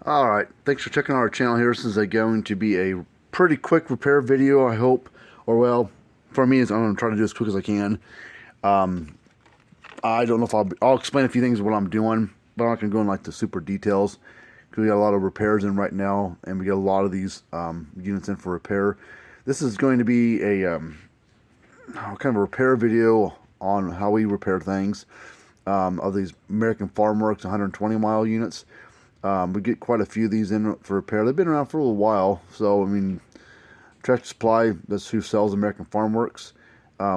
Alright, thanks for checking out our channel here. This is going to be a pretty quick repair video, I hope. Or well, for me, I'm going to try to do as quick as I can. I don't know if I'll explain a few things of what I'm doing, but I'm not going to go in like the super details. Because we got a lot of repairs in right now, and we got a lot of these units in for repair. This is going to be a kind of a repair video on how we repair things of these American Farmworks 120 mile units. We get quite a few of these in for repair. They've been around for a little while, so I mean, Tractor Supply, that's who sells American Farmworks.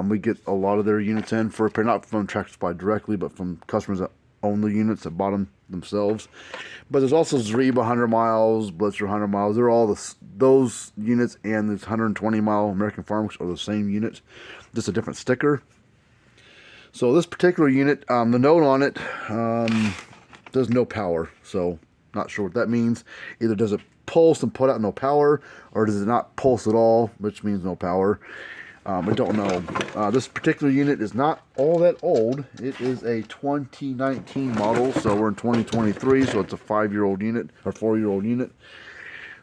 We get a lot of their units in for repair, not from Tractor Supply directly, but from customers that own the units that bought them themselves. But there's also Zreba 100 miles, Blitzer 100 miles. They're all those units, and this 120 mile American Farmworks are the same unit, just a different sticker. So this particular unit, the note on it, there's no power, so not sure what that means. Either does it pulse and put out no power, or does it not pulse at all, which means no power. I don't know. This particular unit is not all that old. It is a 2019 model, so we're in 2023, so it's a 5-year-old unit, or 4-year-old unit.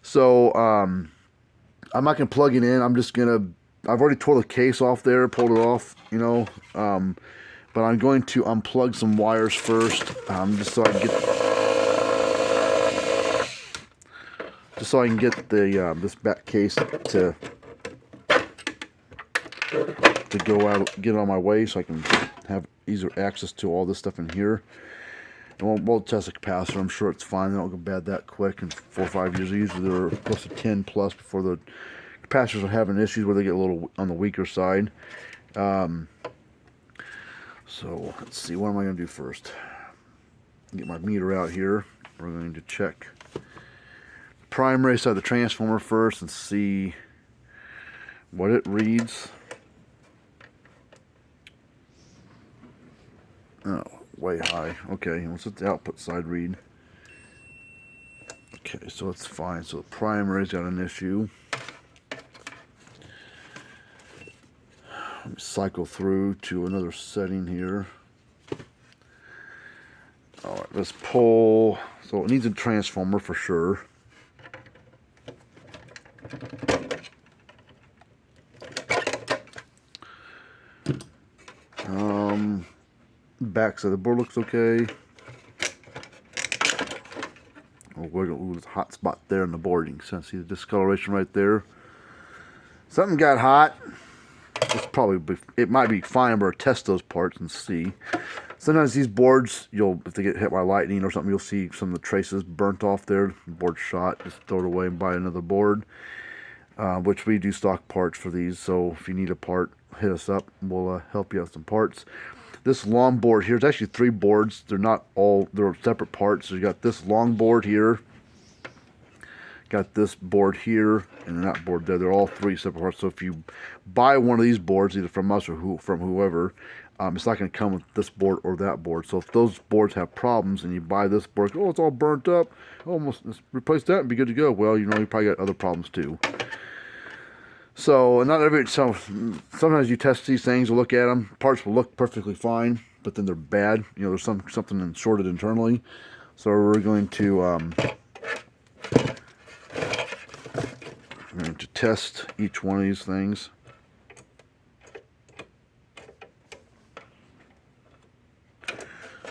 So I'm not going to plug it in. I'm just going to, I've already tore the case off there, pulled it off, you know. But I'm going to unplug some wires first, just so I can get the this back case to go out, get on my way, so I can have easier access to all this stuff in here. And we'll test the capacitor. I'm sure it's fine. They don't go bad that quick. In 4 or 5 years, usually they're close to 10 plus before the capacitors are having issues where they get a little on the weaker side. So let's see, what am I going to do first? Get my meter out here. We're going to check the primary side of the transformer first and see what it reads. Oh, way high. Okay, let's let the output side read. Okay, so it's fine. So the primary's got an issue. Let me cycle through to another setting here. Alright, let's pull. So it needs a transformer for sure. Back side of the board looks okay. Oh, there's a hot spot there in the board. You can see the discoloration right there. Something got hot. It might be fine, but test those parts and see. Sometimes these boards, if they get hit by lightning or something, you'll see some of the traces burnt off there. The board shot. Just throw it away and buy another board. Which we do stock parts for these, so if you need a part, hit us up. We'll help you out with some parts. This long board here, it's actually 3 boards. They're separate parts. So you got this long board here, got this board here, and that board there. They're all 3 separate parts. So if you buy one of these boards, either from us or from whoever, it's not going to come with this board or that board. So if those boards have problems and you buy this board, oh, it's all burnt up, let's replace that and be good to go. Well, you probably got other problems too. So sometimes you test these things, you look at them, parts will look perfectly fine, but then they're bad. There's something shorted internally. So we're going to test each one of these things.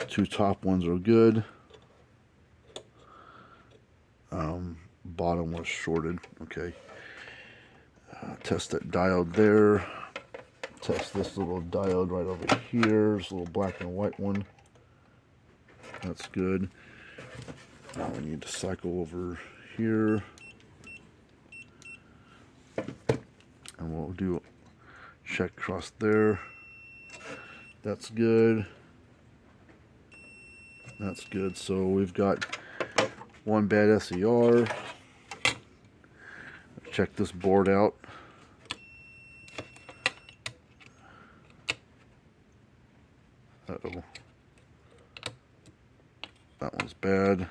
Two top ones are good. Bottom was shorted. Okay. Test that diode there. Test this little diode right over here. This little black and white one. That's good. Now we need to cycle over here. And we'll do check across there. That's good. That's good. So we've got one bad SER. Check this board out. Uh-oh. That one's bad.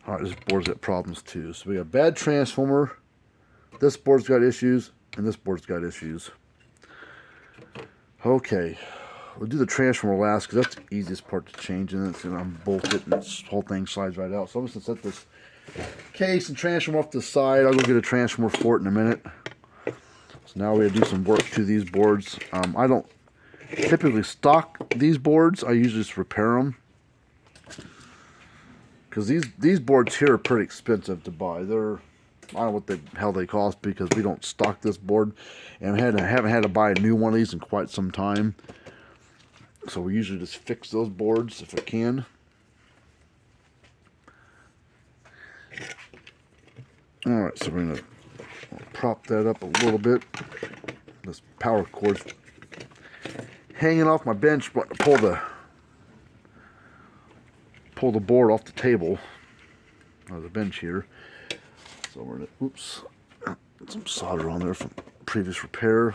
Alright, this board's got problems too. So we got bad transformer. This board's got issues. and this board's got issues. Okay, we'll do the transformer last because that's the easiest part to change, and it's going to unbolt it, and this whole thing slides right out. So I'm just going to set this case and transformer off to the side. I'll go get a transformer for it in a minute. So now we gotta do some work to these boards. I don't typically stock these boards. I usually just repair them. Because these boards here are pretty expensive to buy. They're, I don't know what the hell they cost because we don't stock this board. And haven't had to buy a new one of these in quite some time. So we usually just fix those boards if I can. Alright, so we're going to prop that up a little bit. This power cord's hanging off my bench, but to pull the board off the table or the bench here. So we're gonna, oops, some solder on there from previous repair.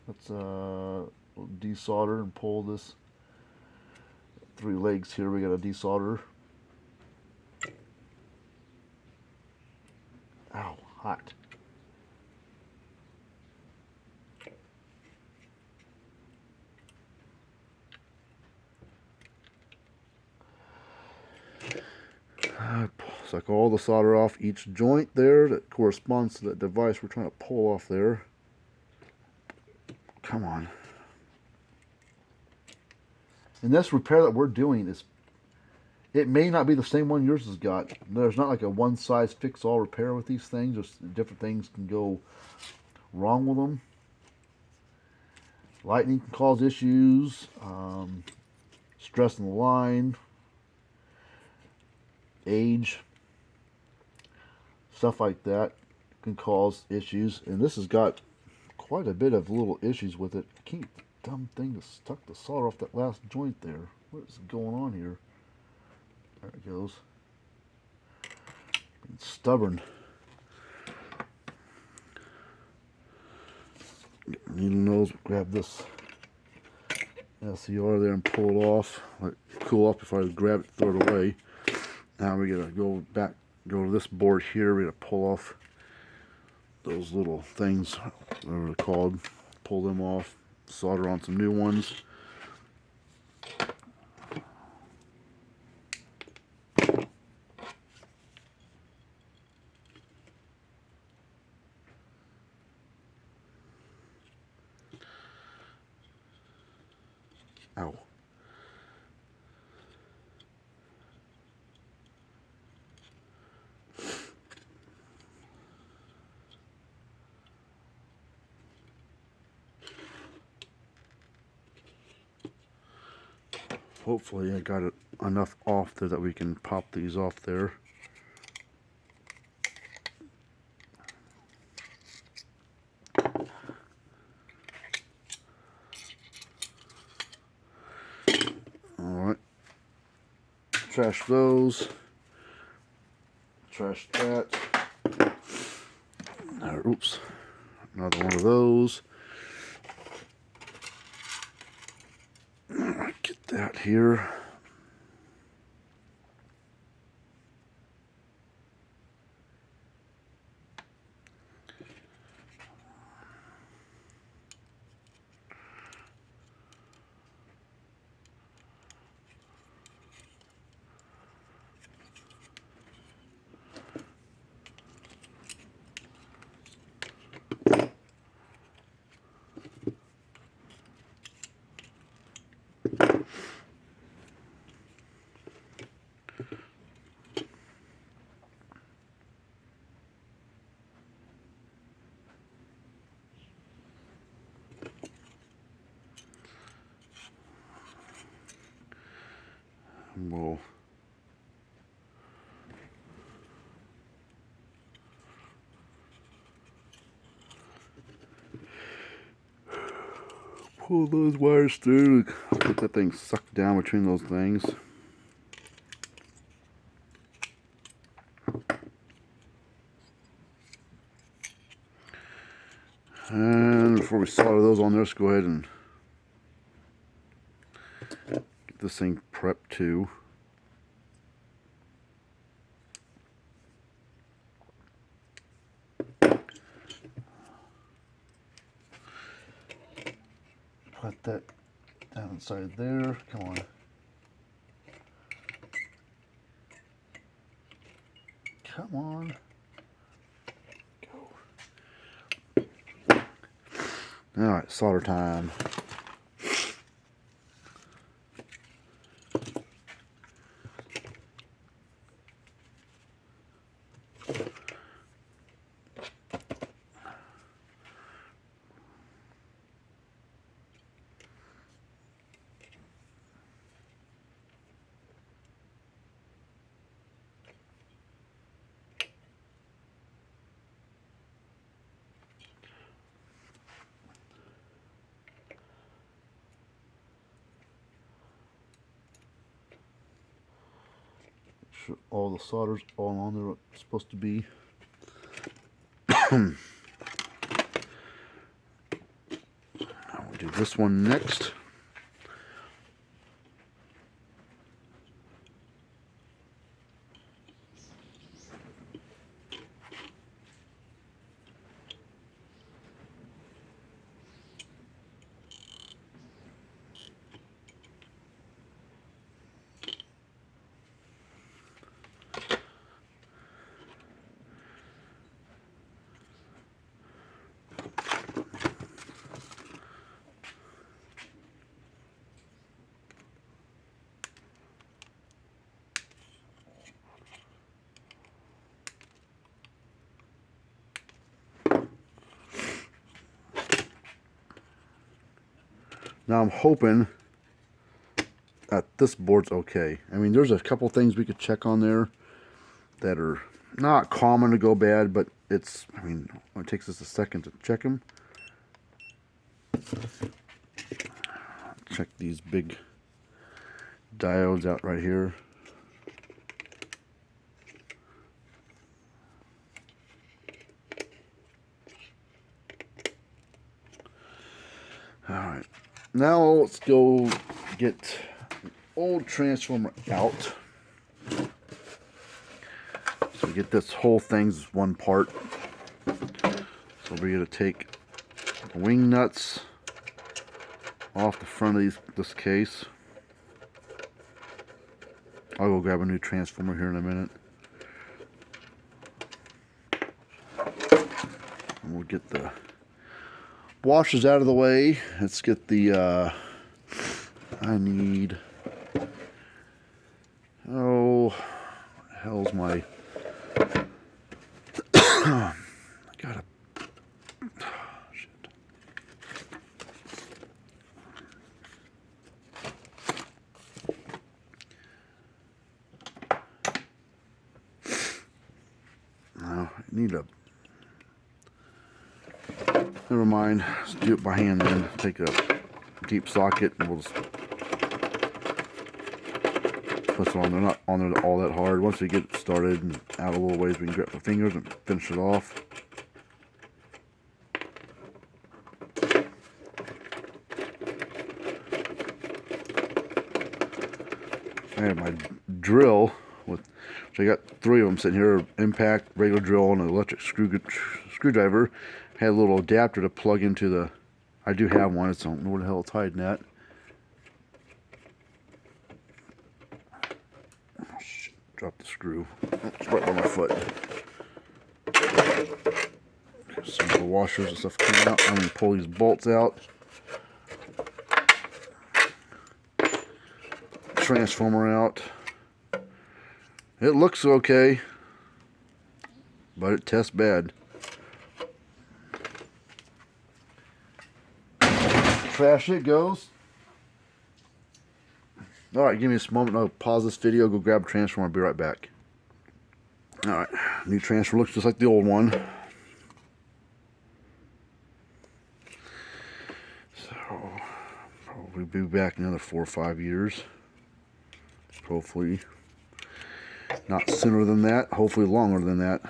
Let's desolder and pull this 3 legs here. We got to desolder. Ow, hot. Suck all the solder off each joint there that corresponds to that device we're trying to pull off there. Come on. And this repair that we're doing is, it may not be the same one yours has got. There's not like a one-size-fits-all repair with these things. Just different things can go wrong with them. Lightning can cause issues. Stress in the line. Age. Stuff like that can cause issues. And this has got quite a bit of little issues with it. I can't, dumb thing to stuck the solder off that last joint there. What is going on here? There it goes. Being stubborn. Get my needle nose, grab this SCR there and pull it off. Let it cool off before I grab it, throw it away. Now we gotta go back, go to this board here. We gotta pull off those little things, whatever they're called. Pull them off, solder on some new ones. Ow. Hopefully I got it enough off there that we can pop these off there. Alright. Trash those. Trash that. Oops. Another one of those. Get that here. We'll pull those wires through, get that thing sucked down between those things. And before we solder those on there, let's go ahead and get this thing prepped too. put that down inside there. Come on. Come on. Go. Alright, solder time. Sure all the solder's all on there what it's supposed to be. I'll do this one next. Now I'm hoping that this board's okay. I mean, there's a couple things we could check on there that are not common to go bad, but it's, I mean, it takes us a second to check them. Check these big diodes out right here. Alright, now let's go get the old transformer out. So we get this whole thing's one part. So we're going to take the wing nuts off the front of this case. I'll go grab a new transformer here in a minute. And we'll get the washers out of the way. Let's get the I need, oh, what the hell's my, I gotta, oh, shit. Now, I need a, never mind, let's do it by hand then. Take a deep socket and we'll just put it on there. Not on there all that hard. Once we get it started and out a little ways, we can grab the fingers and finish it off. I have my drill with, so I got 3 of them sitting here: impact, regular drill, and an electric screwdriver. I had a little adapter to plug into the, I do have one, I just don't know where the hell it's hiding at. Oh, shit, drop the screw. Oh, it's right by my foot. Some of the washers and stuff coming out. I'm going to pull these bolts out. Transformer out. It looks okay, but it tests bad. Trash it goes. Alright, give me a moment. I'll pause this video, go grab a transformer, I'll be right back. Alright, new transformer looks just like the old one. So, probably be back in another 4 or 5 years. Hopefully. Not sooner than that, hopefully longer than that.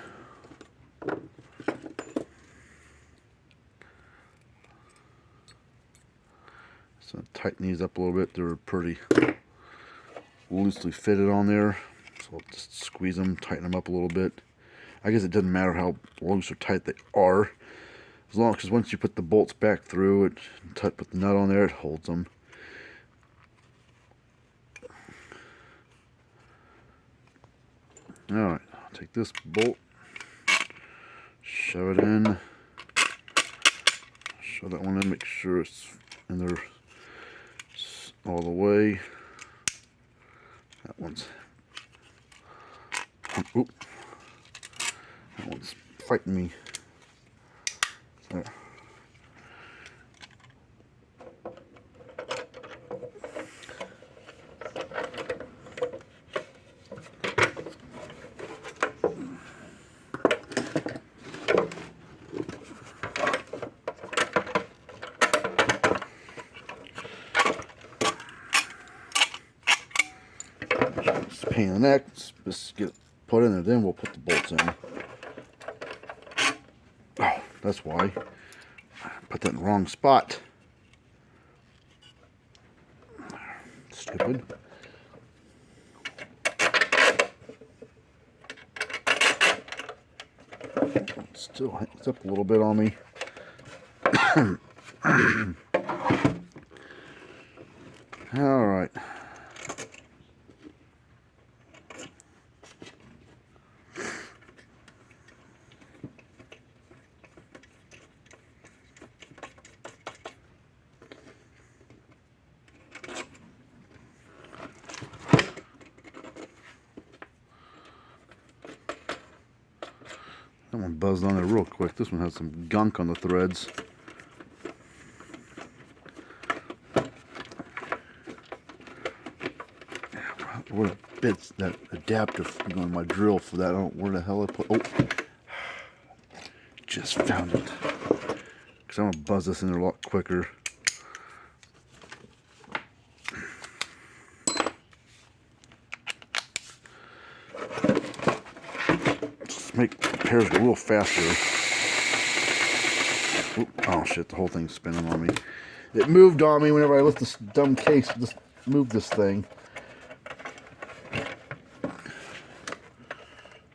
So tighten these up a little bit. They're pretty loosely fitted on there. So I'll just squeeze them, tighten them up a little bit. I guess it doesn't matter how loose or tight they are. As long as once you put the bolts back through it, put the nut on there, it holds them. Alright, I'll take this bolt, shove it in, shove that one in, make sure it's in there all the way. That one's, oop, that one's fighting me. There. Just pain in the neck, just get it put in there, then we'll put the bolts in. Oh, that's why. I put that in the wrong spot. Stupid. Still hangs up a little bit on me. All right. That one buzzed on there real quick. This one has some gunk on the threads. Where bits that adapter going on my drill for that? I don't know where the hell I put. Oh, just found it. Because I'm gonna buzz this in there a lot quicker. Just make repairs go real faster. Oop, oh shit! The whole thing's spinning on me. It moved on me whenever I lift this dumb case. Just move this thing.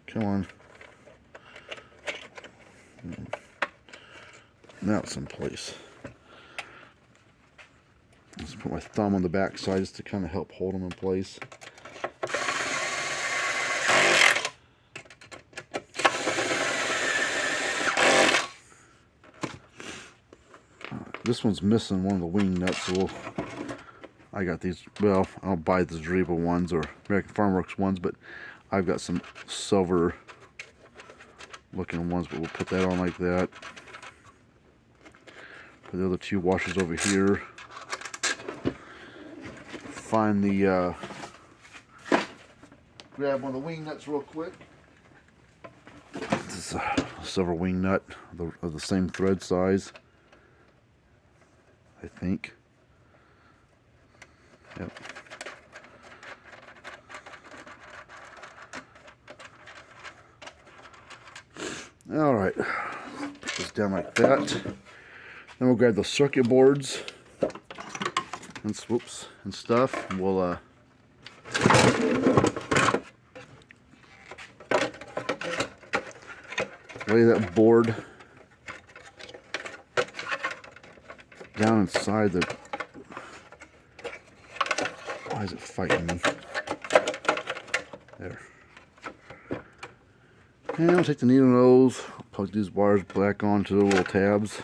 Come on. Now it's in place. Just put my thumb on the back side just to kind of help hold them in place. This one's missing one of the wing nuts, so I got these. Well, I'll buy the Zeriba ones or American Farmworks ones, but I've got some silver looking ones, but we'll put that on like that. Put the other two washers over here. Find the grab one of the wing nuts real quick. This is a silver wing nut of the same thread size, I think. Yep. All right, put this down like that. Then we'll grab the circuit boards and swoops and stuff. And we'll lay that board down inside the. Why is it fighting me? There. And I'll take the needle nose, plug these wires back onto the little tabs.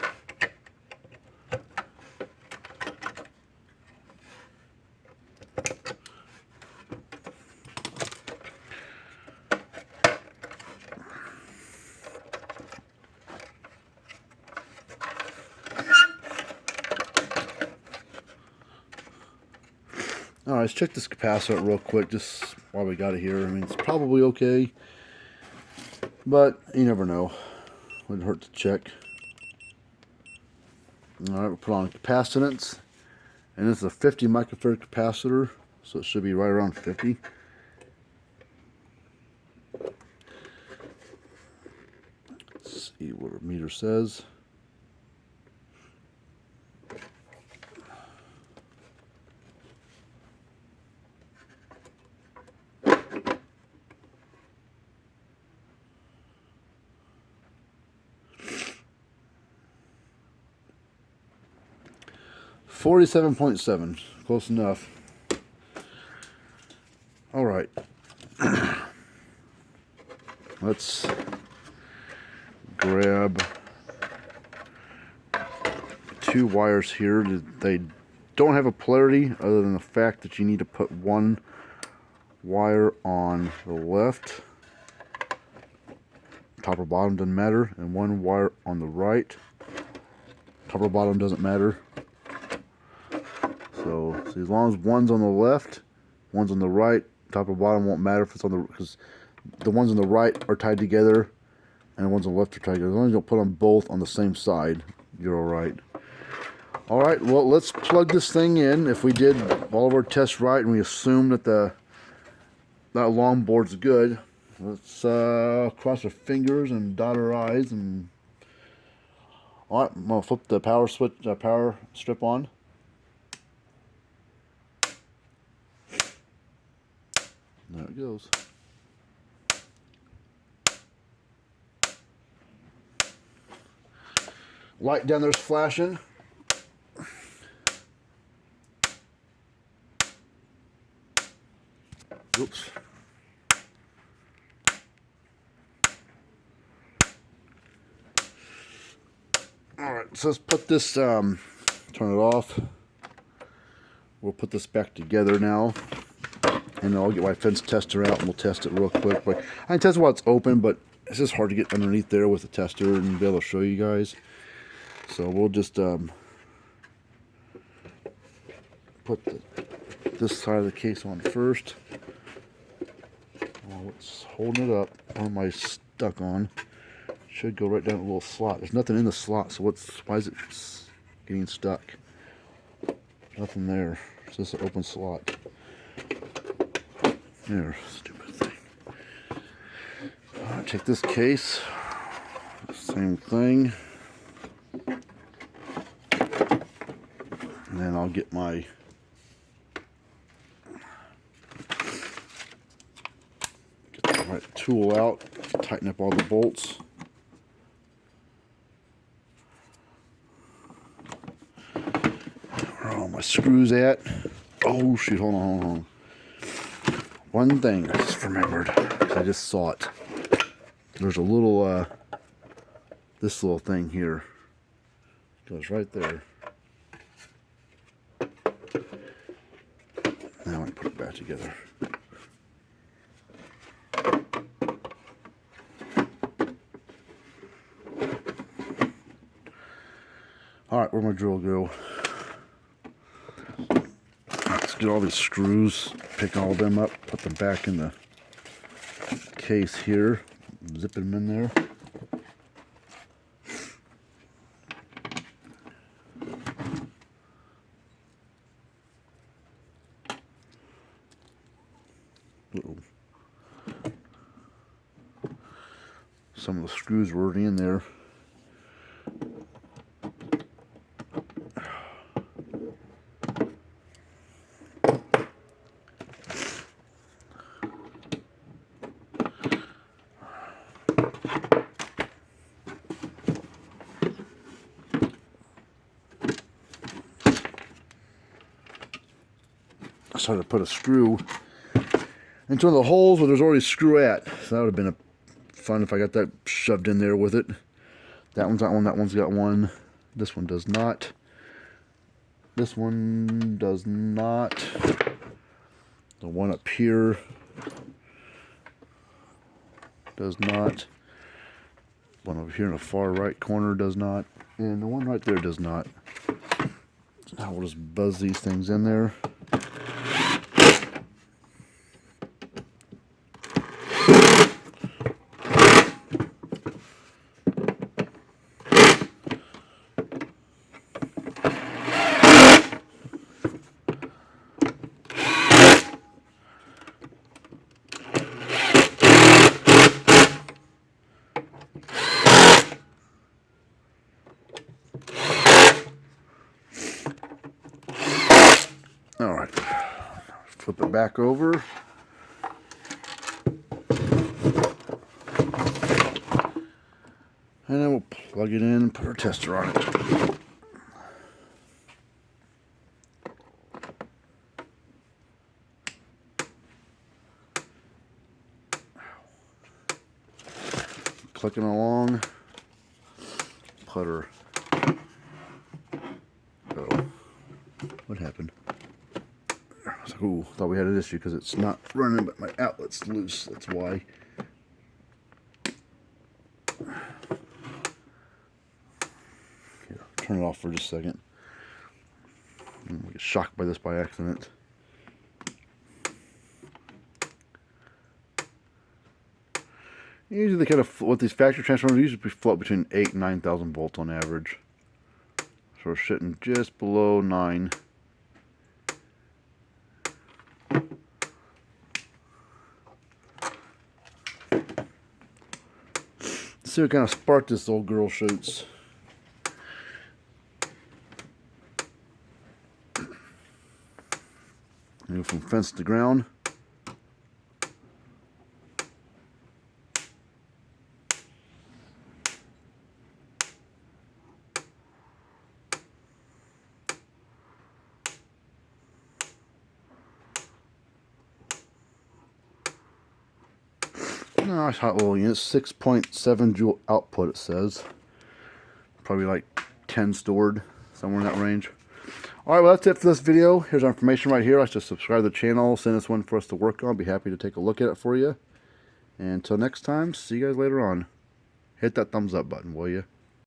Alright, let's check this capacitor real quick, just while we got it here. I mean, it's probably okay, but you never know. Wouldn't hurt to check. Alright, we'll put on capacitance, and this is a 50 microfarad capacitor, so it should be right around 50. Let's see what our meter says. 47.7. Close enough. All right. Let's grab 2 wires here. They don't have a polarity other than the fact that you need to put 1 wire on the left, top or bottom doesn't matter, and 1 wire on the right, top or bottom doesn't matter. So as long as one's on the left, one's on the right, top or bottom won't matter if it's on the, because the ones on the right are tied together and the ones on the left are tied together. As long as you don't put them both on the same side, you're all right. All right, well, let's plug this thing in. If we did all of our tests right and we assume that that long board's good, let's cross our fingers and dot our I's. And all right, I'm gonna flip the power switch, power strip on. There it goes. Light down there's flashing. Oops. Alright, so let's put this, turn it off. We'll put this back together now. And I'll get my fence tester out and we'll test it real quick. But I can test while it's open, but it's just hard to get underneath there with the tester and be able to show you guys. So we'll just put this side of the case on first. Well, it's holding it up. What am I stuck on? Should go right down a little slot. There's nothing in the slot, so why is it getting stuck? Nothing there. It's just an open slot. There, stupid thing. Alright, take this case. Same thing. And then I'll get my the right tool out, tighten up all the bolts. Where are all my screws at? Oh shoot, hold on. One thing I just remembered, I just saw it. There's a little, this little thing here. Goes right there. Now I can put it back together. Alright, where'd my drill go? Let's get all these screws, pick all of them up, put them back in the case here, zip them in there. Uh-oh. Some of the screws were already in there. I started to put a screw into one of the holes where there's already a screw at. So that would have been fun if I got that shoved in there with it. That one's got one, that one's got one. This one does not. This one does not. The one up here does not. One over here in the far right corner does not. And the one right there does not. Now we'll just buzz these things in there. Alright, flip it back over. And then we'll plug it in and put our tester on it. clicking along. Putter. Oh, what happened? I was like, ooh, thought we had an issue because it's not running, but my outlet's loose. That's why. Here, turn it off for just a second. We get shocked by this by accident. Usually they kind of, with these factory transformers, usually float between 8,000 and 9,000 volts on average. So we're sitting just below 9. Let's see what kind of spark this old girl shoots. Go from fence to ground. Nice hot little unit, 6.7 joule output it says. Probably like 10 stored, somewhere in that range. Alright, well that's it for this video. Here's our information right here. I should subscribe to the channel, send us one for us to work on. Be happy to take a look at it for you. And until next time, see you guys later on. Hit that thumbs up button, will you?